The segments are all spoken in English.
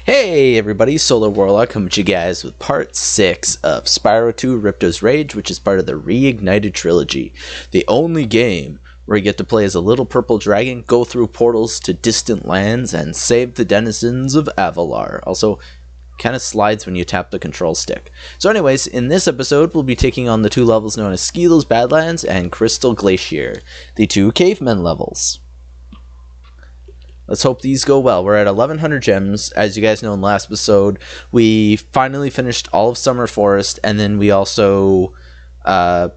Hey everybody, SolarWarlock coming to you guys with part 6 of Spyro 2 Ripto's Rage, which is part of the Reignited trilogy. The only game where you get to play as a little purple dragon, go through portals to distant lands, and save the denizens of Avalar. Also, kind of slides when you tap the control stick. So anyways, in this episode, we'll be taking on the two levels known as Skelos Badlands and Crystal Glacier, the two Cavemen levels. Let's hope these go well. We're at 1100 gems. As you guys know in the last episode, we finally finished all of Summer Forest, and then we also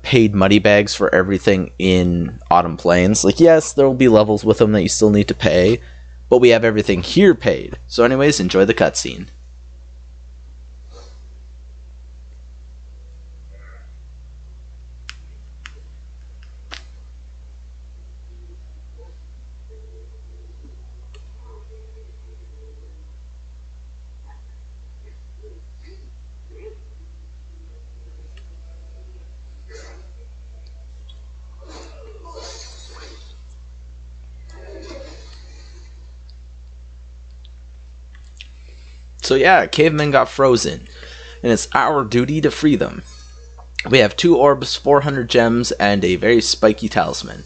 paid money bags for everything in Autumn Plains. Like, yes, there will be levels with them that you still need to pay, but we have everything here paid. So anyways, enjoy the cutscene. So yeah, cavemen got frozen, and it's our duty to free them. We have 2 orbs, 400 gems, and a very spiky talisman.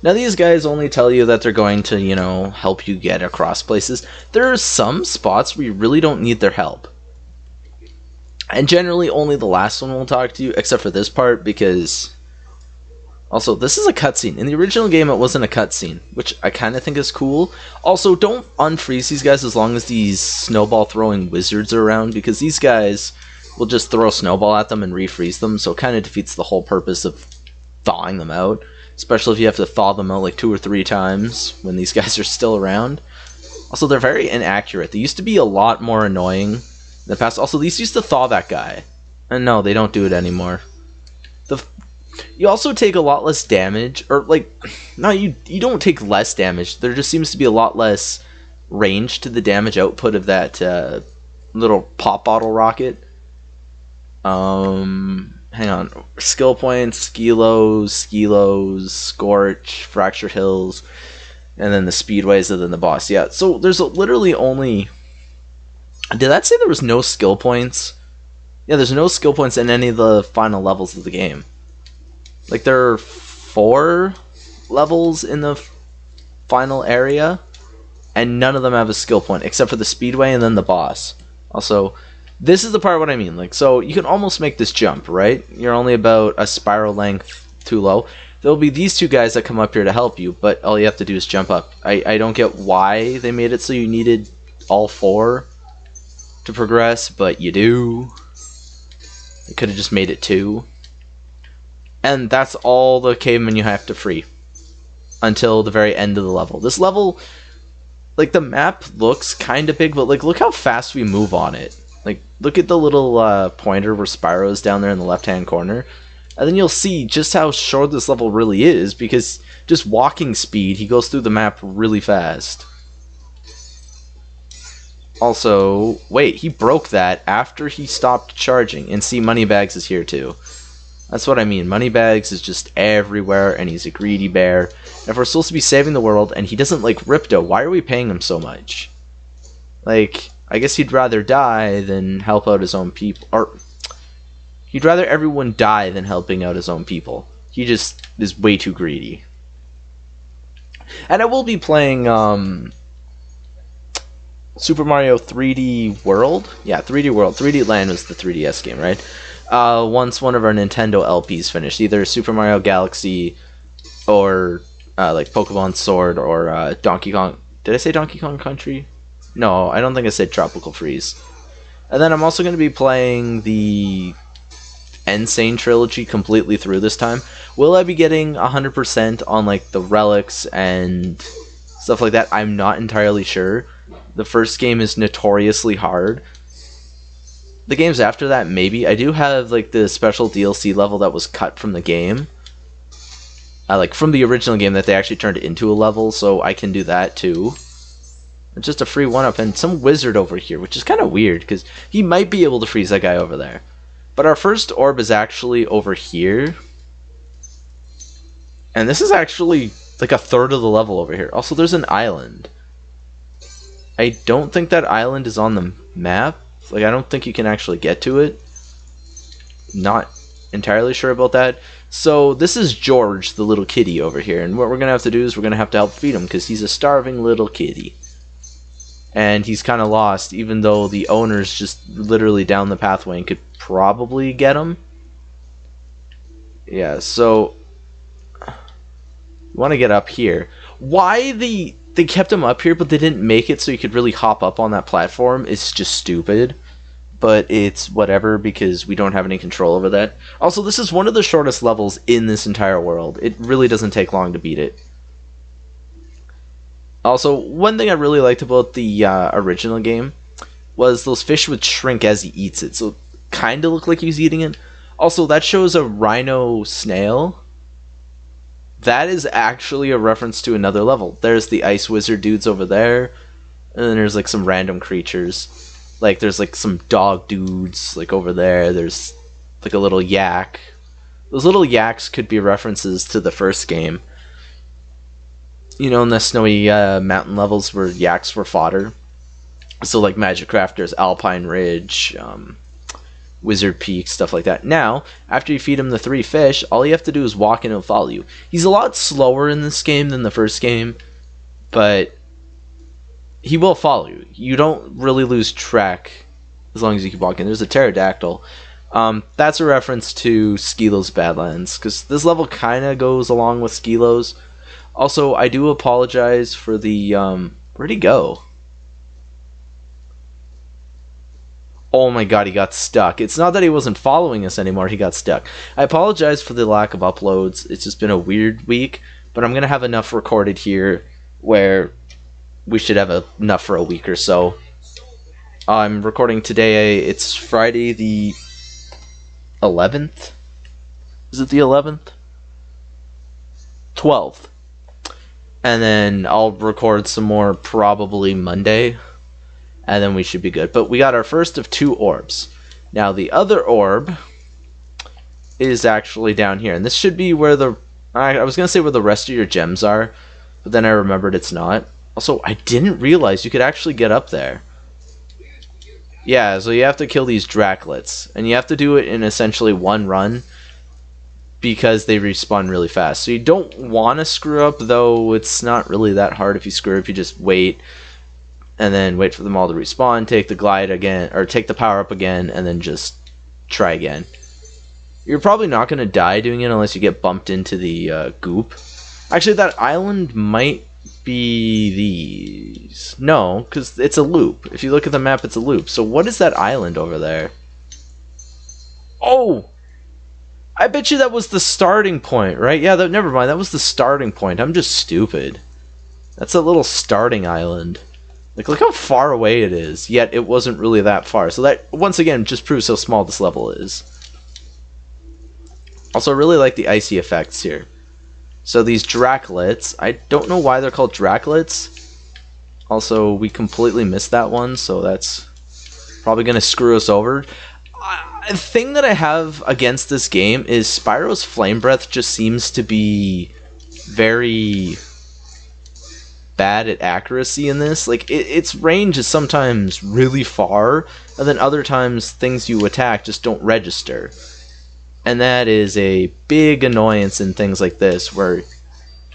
Now these guys only tell you that they're going to, help you get across places. There are some spots where you really don't need their help. And generally only the last one will talk to you, except for this part, because... Also, this is a cutscene. In the original game, it wasn't a cutscene, which I kind of think is cool. Also, don't unfreeze these guys as long as these snowball-throwing wizards are around, because these guys will just throw a snowball at them and refreeze them, so it kind of defeats the whole purpose of thawing them out, especially if you have to thaw them out like 2 or 3 times when these guys are still around. Also, they're very inaccurate. They used to be a lot more annoying in the past. Also, these used to thaw that guy. And no, they don't do it anymore. You also take a lot less damage, or no, you don't take less damage. There just seems to be a lot less range to the damage output of that little pop bottle rocket. Hang on. Skill points, Skelos, Scorch, Fractured Hills, and then the Speedways, and then the boss. Yeah, so there's literally only... Did that say there was no skill points? Yeah, there's no skill points in any of the final levels of the game. Like, there are 4 levels in the final area, and none of them have a skill point, except for the Speedway and then the boss. Also, this is the part what I mean. Like, so you can almost make this jump, right? You're only about a spiral length too low. There'll be these 2 guys that come up here to help you, but all you have to do is jump up. I don't get why they made it so you needed all 4 to progress, but you do. They could have just made it 2. And that's all the cavemen you have to free until the very end of the level. This level, like, the map looks kind of big, but look how fast we move on it. Like, look at the little pointer where Spyro is down there in the left-hand corner. And then you'll see just how short this level really is, because just walking speed, he goes through the map really fast. Also, wait, he broke that after he stopped charging. And see, Moneybags is here too. That's what I mean. Moneybags is just everywhere, and he's a greedy bear. And if we're supposed to be saving the world, and he doesn't like Ripto, why are we paying him so much? Like, I guess he'd rather die than help out his own people. Or, he'd rather everyone die than helping out his own people. He just is way too greedy. And I will be playing, Super Mario 3D World? Yeah, 3D World. 3D Land was the 3DS game, right? Once one of our Nintendo LPs finished, either Super Mario Galaxy or like Pokemon Sword or Donkey Kong. Did I say Donkey Kong Country? No, I don't think I said Tropical Freeze. And then I'm also going to be playing the Insane trilogy completely through this time. Will I be getting 100% on like the relics and stuff like that? I'm not entirely sure. The first game is notoriously hard. The games after that, maybe. I do have like the special DLC level that was cut from the game. Like from the original game that they actually turned it into a level, so I can do that too. It's just a free 1-up, and some wizard over here, which is kind of weird, because he might be able to freeze that guy over there. But our first orb is actually over here. And this is actually like a third of the level over here. Also, there's an island. I don't think that island is on the map. Like, I don't think you can actually get to it. Not entirely sure about that. So this is George, the little kitty over here, and what we're gonna have to do is we're gonna have to help feed him because he's a starving little kitty, and he's kind of lost, even though the owner's just literally down the pathway and could probably get him. Yeah, so you want to get up here. Why they kept him up here but they didn't make it so you could really hop up on that platform is just stupid. But it's whatever because we don't have any control over that. Also, this is one of the shortest levels in this entire world. It really doesn't take long to beat it. Also, one thing I really liked about the original game was those fish would shrink as he eats it. So it kind of looked like he was eating it. Also, that shows a rhino snail. That is actually a reference to another level. There's the ice wizard dudes over there. And then there's like some random creatures. Like, there's, like, some dog dudes, like, over there. There's, like, a little yak. Those little yaks could be references to the first game. You know, in the snowy mountain levels where yaks were fodder. So, like, Magic Crafters, Alpine Ridge, Wizard Peak, stuff like that. Now, after you feed him the 3 fish, all you have to do is walk in and follow you. He's a lot slower in this game than the first game, but he will follow you. You don't really lose track as long as you keep walking. There's a pterodactyl. That's a reference to Skelos Badlands, because this level kind of goes along with Skelos. Also, I do apologize for the... where'd he go? Oh my god, he got stuck. It's not that he wasn't following us anymore, he got stuck. I apologize for the lack of uploads. It's just been a weird week, but I'm going to have enough recorded here where we should have enough for a week or so. I'm recording today. It's Friday the 11th? Is it the 11th? 12th. And then I'll record some more probably Monday. And then we should be good. But we got our first of 2 orbs. Now the other orb is actually down here. And this should be where the... I was going to say where the rest of your gems are. But then I remembered it's not. Also, I didn't realize you could actually get up there. Yeah, so you have to kill these Draclets. And you have to do it in essentially one run. Because they respawn really fast. So you don't want to screw up, though it's not really that hard if you screw up. You just wait. And then wait for them all to respawn. Take the glide again. Or take the power up again. And then just try again. You're probably not going to die doing it unless you get bumped into the goop. Actually, that island might be these. No, because it's a loop. If you look at the map, it's a loop. So what is that island over there? Oh! I bet you that was the starting point, right? Yeah, never mind. That was the starting point. I'm just stupid. That's a little starting island. Like, look how far away it is. Yet it wasn't really that far. So that, once again, just proves how small this level is. Also, I really like the icy effects here. So these Draclets, I don't know why they're called Draclets. Also, we completely missed that one, so that's probably going to screw us over. The thing that I have against this game is Spyro's Flame Breath just seems to be very bad at accuracy in this. Like, its range is sometimes really far, and then other times things you attack just don't register. And that is a big annoyance in things like this, where,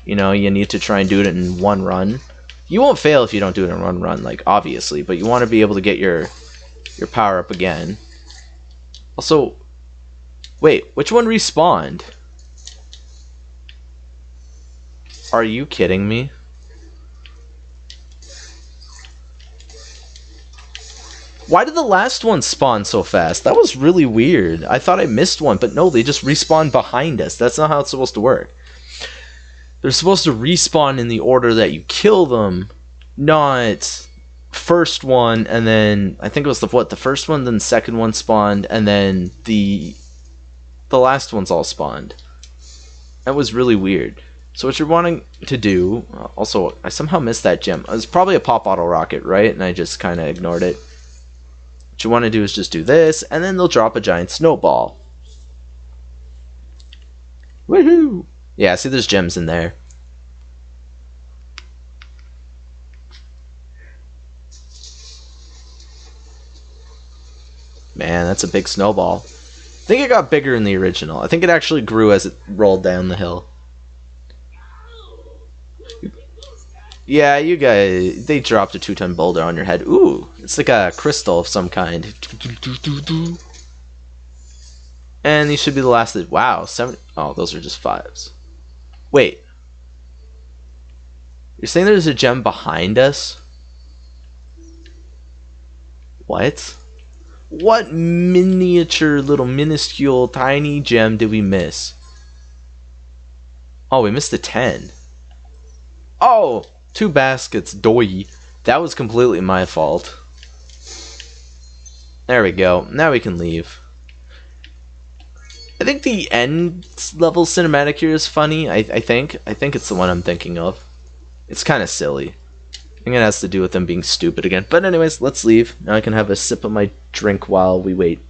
you know, you need to try and do it in one run. You won't fail if you don't do it in one run, like, obviously, but you want to be able to get your power up again. Also, wait, which one respawned? Are you kidding me? Why did the last one spawn so fast? That was really weird. I thought I missed one, but no, they just respawned behind us. That's not how it's supposed to work. They're supposed to respawn in the order that you kill them, not first one, and then I think it was the first one, then the second one spawned, and then the last one's all spawned. That was really weird. So what you're wanting to do, also, I somehow missed that gem. It was probably a pop bottle rocket, right? And I just kind of ignored it. What you want to do is just do this, and then they'll drop a giant snowball. Woohoo! Yeah, see, there's gems in there. Man, that's a big snowball. I think it got bigger in the original. I think it actually grew as it rolled down the hill. Yeah, you guys, they dropped a 2-ton boulder on your head. Ooh, it's like a crystal of some kind. And these should be the last. Wow, 7. Oh, those are just 5s. Wait. You're saying there's a gem behind us? What? What miniature, little, minuscule, tiny gem did we miss? Oh, we missed a 10. Oh! 2 baskets, doy. That was completely my fault. There we go. Now we can leave. I think the end level cinematic here is funny. I think it's the one I'm thinking of. It's kind of silly. I think it has to do with them being stupid again. But anyways, let's leave. Now I can have a sip of my drink while we wait.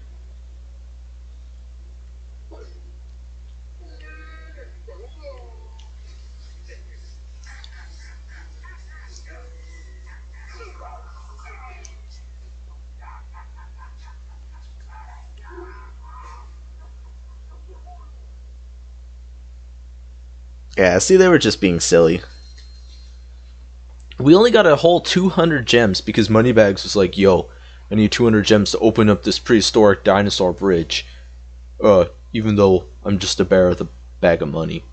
Yeah, see, they were just being silly. We only got a whole 200 gems because Moneybags was like, yo, I need 200 gems to open up this prehistoric dinosaur bridge. Even though I'm just a bear with a bag of money.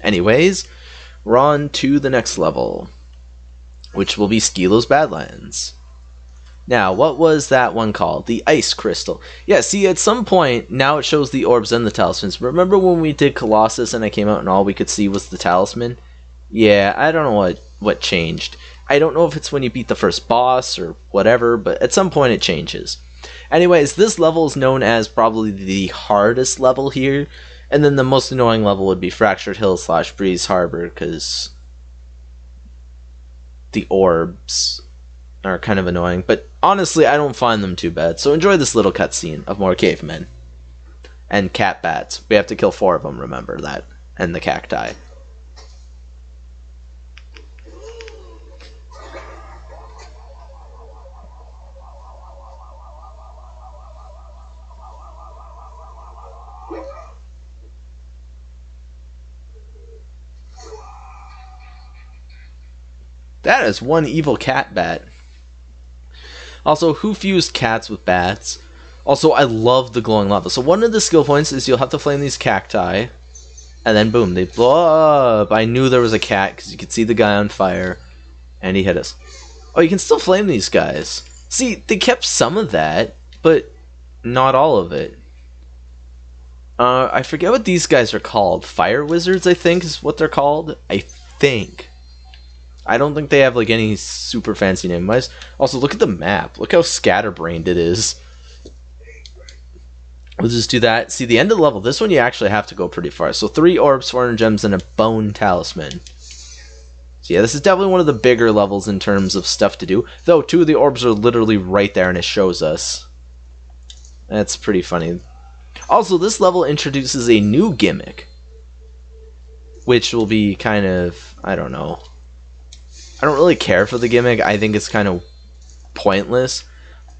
Anyways, we're on to the next level, which will be Skelos Badlands. Now, what was that one called? The Ice Crystal. Yeah, see, at some point, now it shows the orbs and the talismans. Remember when we did Colossus and I came out and all we could see was the talisman? Yeah, I don't know what changed. I don't know if it's when you beat the first boss or whatever, but at some point it changes. Anyways, this level is known as probably the hardest level here, and then the most annoying level would be Fractured Hill / Breeze Harbor, because the orbs are kind of annoying, but honestly, I don't find them too bad. So enjoy this little cutscene of more cavemen. And cat bats. We have to kill 4 of them, remember that. And the cacti. That is one evil cat bat. Also, who fused cats with bats? Also, I love the glowing lava. So one of the skill points is you'll have to flame these cacti, and then boom, they blow up. I knew there was a cat because you could see the guy on fire, and he hit us. Oh, you can still flame these guys. See, they kept some of that, but not all of it. I forget what these guys are called. Fire wizards, I think, is what they're called. I think. I don't think they have like any super fancy name. Also, look at the map. Look how scatterbrained it is. We'll just do that. See, the end of the level, this one you actually have to go pretty far. So 3 orbs, 400 gems, and a bone talisman. So yeah, this is definitely one of the bigger levels in terms of stuff to do. Though 2 of the orbs are literally right there and it shows us. That's pretty funny. Also, this level introduces a new gimmick. Which will be kind of, I don't know. I don't really care for the gimmick. I think it's kind of pointless.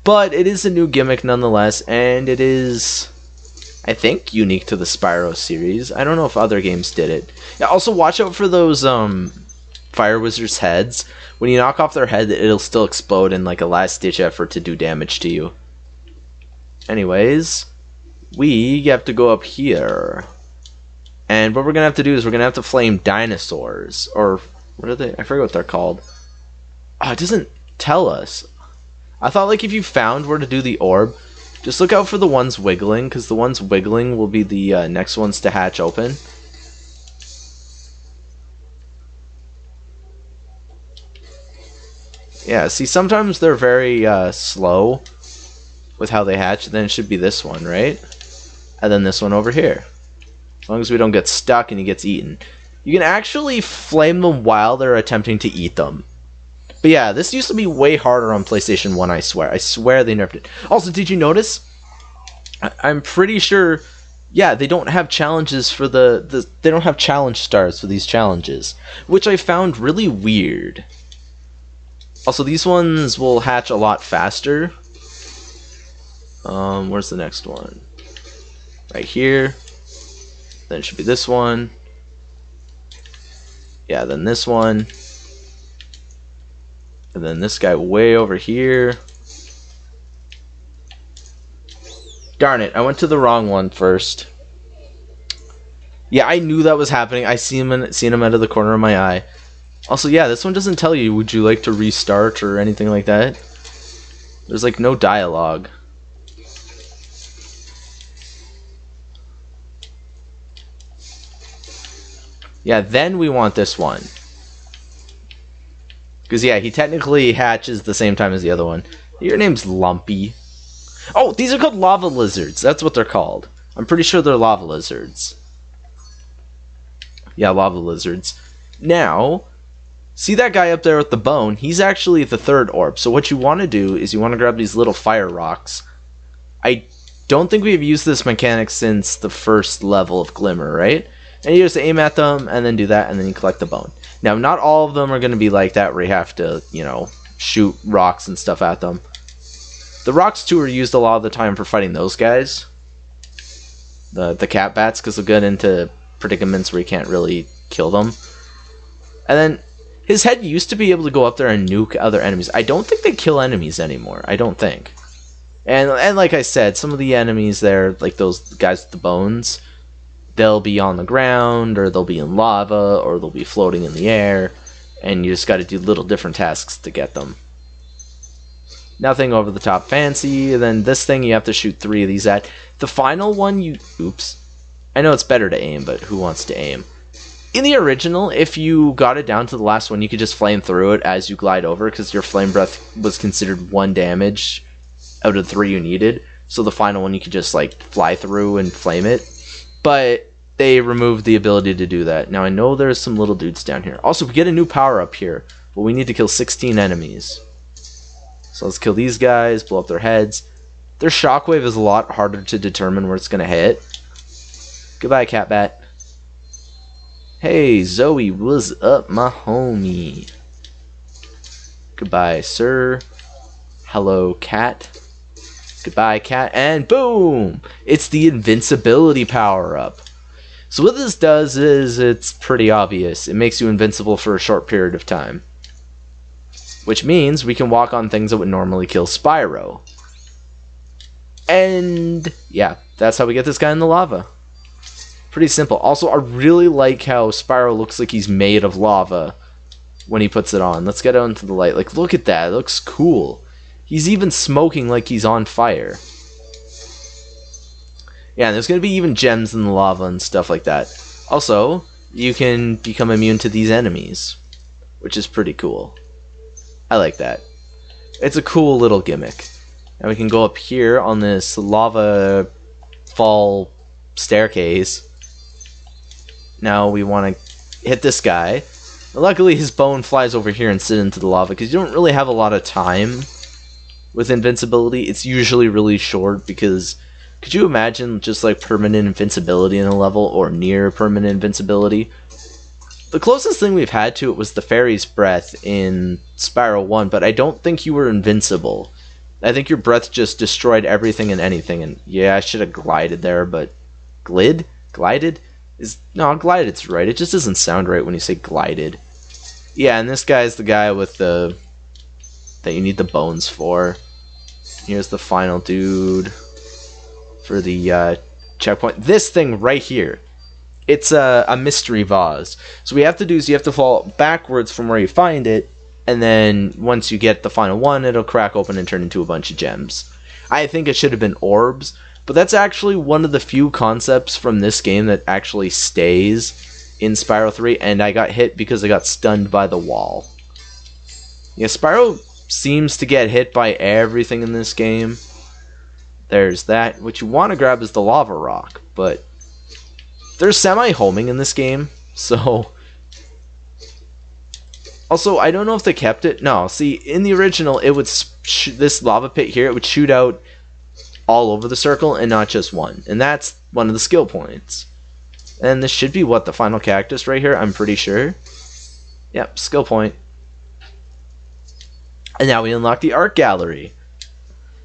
But it is a new gimmick nonetheless, and it is, I think, unique to the Spyro series. I don't know if other games did it. Yeah, also, watch out for those Fire Wizards' heads. When you knock off their head, it'll still explode in like a last-ditch effort to do damage to you. Anyways, we have to go up here. And what we're going to have to do is we're going to have to flame dinosaurs. Or, what are they? I forget what they're called. Oh, it doesn't tell us. I thought like if you found where to do the orb, just look out for the ones wiggling, because the ones wiggling will be the next ones to hatch open. Yeah, see, sometimes they're very slow with how they hatch. Then it should be this one, right? And then this one over here. As long as we don't get stuck and he gets eaten. You can actually flame them while they're attempting to eat them. But yeah, this used to be way harder on PlayStation 1, I swear. I swear they nerfed it. Also, did you notice? I'm pretty sure, yeah, they don't have challenges for they don't have challenge stars for these challenges. Which I found really weird. Also, these ones will hatch a lot faster. Where's the next one? Right here. Then it should be this one. Yeah, then this one. And then this guy way over here. Darn it, I went to the wrong one first. Yeah, I knew that was happening. I seen him out of the corner of my eye. Also, yeah, this one doesn't tell you, would you like to restart or anything like that? There's like no dialogue. Yeah, then we want this one. Because, yeah, he technically hatches the same time as the other one. Your name's Lumpy. Oh, these are called lava lizards. That's what they're called. I'm pretty sure they're lava lizards. Yeah, lava lizards. Now, see that guy up there with the bone? He's actually the third orb. So what you want to do is you want to grab these little fire rocks. I don't think we've used this mechanic since the first level of Glimmer, right? And you just aim at them, and then do that, and then you collect the bone. Now, not all of them are going to be like that, where you have to, you know, shoot rocks and stuff at them. The rocks, too, are used a lot of the time for fighting those guys. The cat bats, because they'll get into predicaments where you can't really kill them. And then, his head used to be able to go up there and nuke other enemies. I don't think they kill enemies anymore. I don't think. And like I said, some of the enemies there, like those guys with the bones, they'll be on the ground, or they'll be in lava, or they'll be floating in the air, and you just got to do little different tasks to get them. Nothing over the top fancy. And then this thing you have to shoot 3 of these at. The final one you... Oops. I know it's better to aim, but who wants to aim? In the original, if you got it down to the last one, you could just flame through it as you glide over, because your flame breath was considered 1 damage out of 3 you needed. So the final one you could just like fly through and flame it. But they removed the ability to do that. Now I know there's some little dudes down here. Also, we get a new power up here, but we need to kill 16 enemies. So let's kill these guys, blow up their heads. Their shockwave is a lot harder to determine where it's going to hit. Goodbye, Catbat. Hey, Zoe, what's up, my homie? Goodbye, sir. Hello, cat. Goodbye, cat. And boom! It's the invincibility power-up. So what this does is, it's pretty obvious. It makes you invincible for a short period of time. Which means we can walk on things that would normally kill Spyro. And yeah, that's how we get this guy in the lava. Pretty simple. Also, I really like how Spyro looks like he's made of lava when he puts it on. Let's get out into the light. Like, look at that. It looks cool. He's even smoking like he's on fire. Yeah, and there's going to be even gems in the lava and stuff like that. Also, you can become immune to these enemies, which is pretty cool. I like that. It's a cool little gimmick. And we can go up here on this lava fall staircase. Now we want to hit this guy. Luckily his bone flies over here and sits into the lava, because you don't really have a lot of time with invincibility. It's usually really short, because could you imagine just like permanent invincibility in a level, or near permanent invincibility? The closest thing we've had to it was the Fairy's Breath in Spyro 1, but I don't think you were invincible. I think your breath just destroyed everything and anything, and yeah, I should have glided there, but... Glid? Glided? No, glided's right. It just doesn't sound right when you say glided. Yeah, and this guy's the guy with the... that you need the bones for. Here's the final dude for the checkpoint. This thing right here. It's a mystery vase. So what you have to do is you have to fall backwards from where you find it, and then once you get the final one, it'll crack open and turn into a bunch of gems. I think it should have been orbs, but that's actually one of the few concepts from this game that actually stays in Spyro 3, and I got hit because I got stunned by the wall. Yeah, Spyro seems to get hit by everything in this game. There's that. What you want to grab is the lava rock, but there's semi-homing in this game, so... Also, I don't know if they kept it. No, see, in the original, it would this lava pit here, it would shoot out all over the circle and not just one. And that's one of the skill points. And this should be, what, the final cactus right here? I'm pretty sure. Yep, skill point. And now we unlock the art gallery.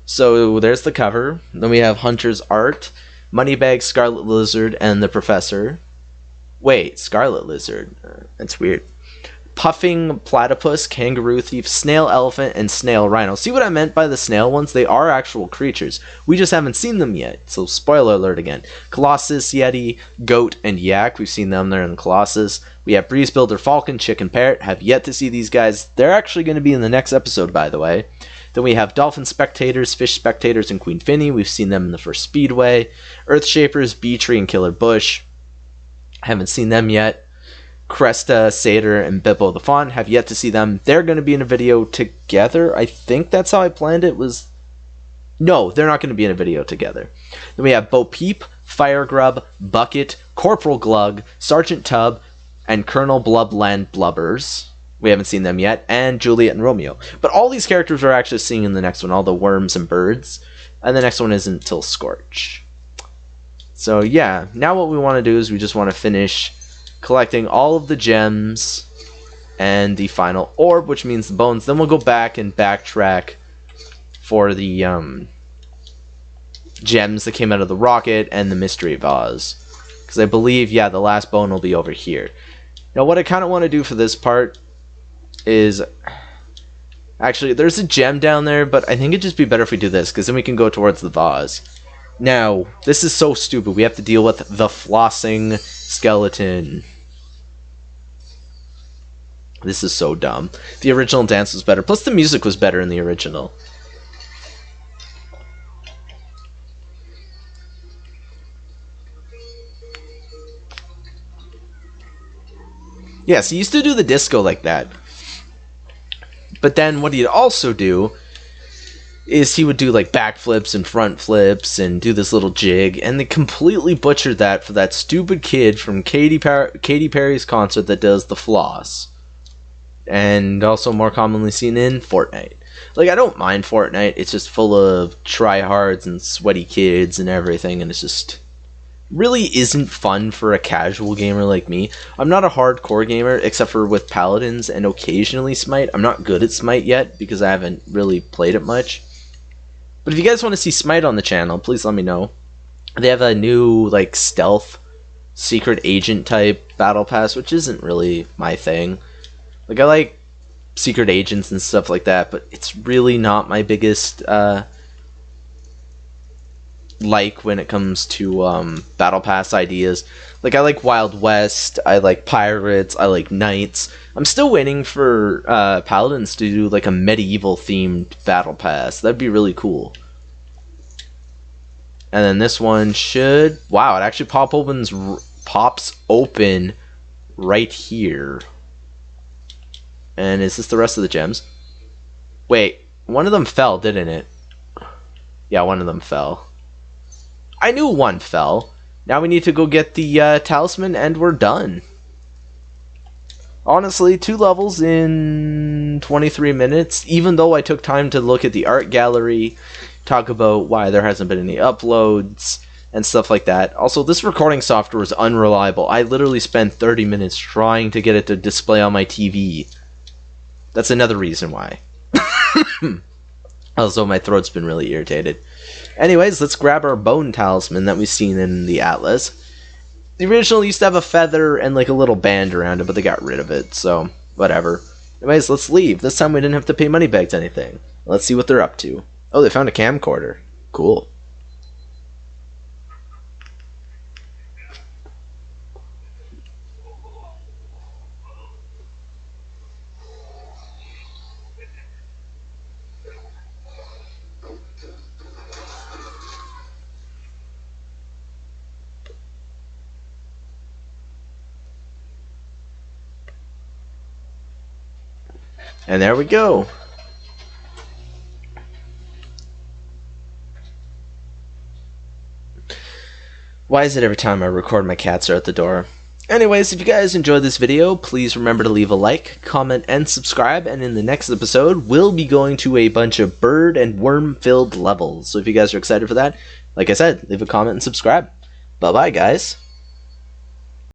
So there's the cover. Then we have Hunter's art, Moneybag, Scarlet Lizard, and the Professor. Wait, Scarlet Lizard. That's weird. Puffing Platypus, Kangaroo Thief, Snail Elephant, and Snail Rhino. See what I meant by the snail ones? They are actual creatures. We just haven't seen them yet. So spoiler alert again. Colossus, Yeti, Goat, and Yak. We've seen them there in Colossus. We have Breeze Builder, Falcon, Chicken, Parrot. Have yet to see these guys. They're actually going to be in the next episode, by the way. Then we have Dolphin Spectators, Fish Spectators, and Queen Finny. We've seen them in the first Speedway. Earth Shapers, Bee Tree, and Killer Bush. Haven't seen them yet. Cresta, Satyr, and Bippo the Fawn. Have yet to see them. They're going to be in a video together. I think that's how I planned it. No, they're not going to be in a video together. Then we have Bo Peep, Fire Grub, Bucket, Corporal Glug, Sergeant Tub, and Colonel Blubland Blubbers. We haven't seen them yet. And Juliet and Romeo. But all these characters we're actually seeing in the next one. All the worms and birds. And the next one isn't until Scorch. So yeah, now what we want to do is we just want to finish collecting all of the gems and the final orb, which means the bones. Then we'll go back and backtrack for the gems that came out of the rocket and the mystery vase. Because I believe, yeah, the last bone will be over here. Now what I kind of want to do for this part is... Actually, there's a gem down there, but I think it'd just be better if we do this, because then we can go towards the vase. Now, this is so stupid. We have to deal with the flossing skeleton. This is so dumb. The original dance was better. Plus, the music was better in the original. Yes, he used to do the disco like that. But then what he'd also do is he would do like backflips and front flips and do this little jig, and they completely butchered that for that stupid kid from Katy Perry's concert that does the floss. And also more commonly seen in Fortnite. Like, I don't mind Fortnite, it's just full of tryhards and sweaty kids and everything, and it's just really isn't fun for a casual gamer like me. I'm not a hardcore gamer, except for with Paladins and occasionally Smite. I'm not good at Smite yet, because I haven't really played it much. But if you guys want to see Smite on the channel, please let me know. They have a new, like, stealth, secret agent type battle pass, which isn't really my thing. Like, I like secret agents and stuff like that, but it's really not my biggest, like, when it comes to, battle pass ideas. Like, I like Wild West, I like Pirates, I like Knights. I'm still waiting for, Paladins to do, like, a medieval-themed battle pass. That'd be really cool. And then this one should... Wow, it actually pops open right here. And is this the rest of the gems? Wait, one of them fell, didn't it? Yeah, one of them fell. I knew one fell. Now we need to go get the talisman and we're done. Honestly, 2 levels in 23 minutes, even though I took time to look at the art gallery, talk about why there hasn't been any uploads, and stuff like that. Also, this recording software is unreliable. I literally spent 30 minutes trying to get it to display on my TV. That's another reason why. Also, my throat's been really irritated. Anyways, let's grab our bone talisman that we've seen in the Atlas. The original used to have a feather and like a little band around it, but they got rid of it, so whatever. Anyways, let's leave. This time we didn't have to pay money back to anything. Let's see what they're up to. Oh, they found a camcorder. Cool. And there we go. Why is it every time I record my cats are at the door? Anyways, if you guys enjoyed this video, please remember to leave a like, comment, and subscribe. And in the next episode, we'll be going to a bunch of bird and worm-filled levels. So if you guys are excited for that, like I said, leave a comment and subscribe. Bye-bye, guys.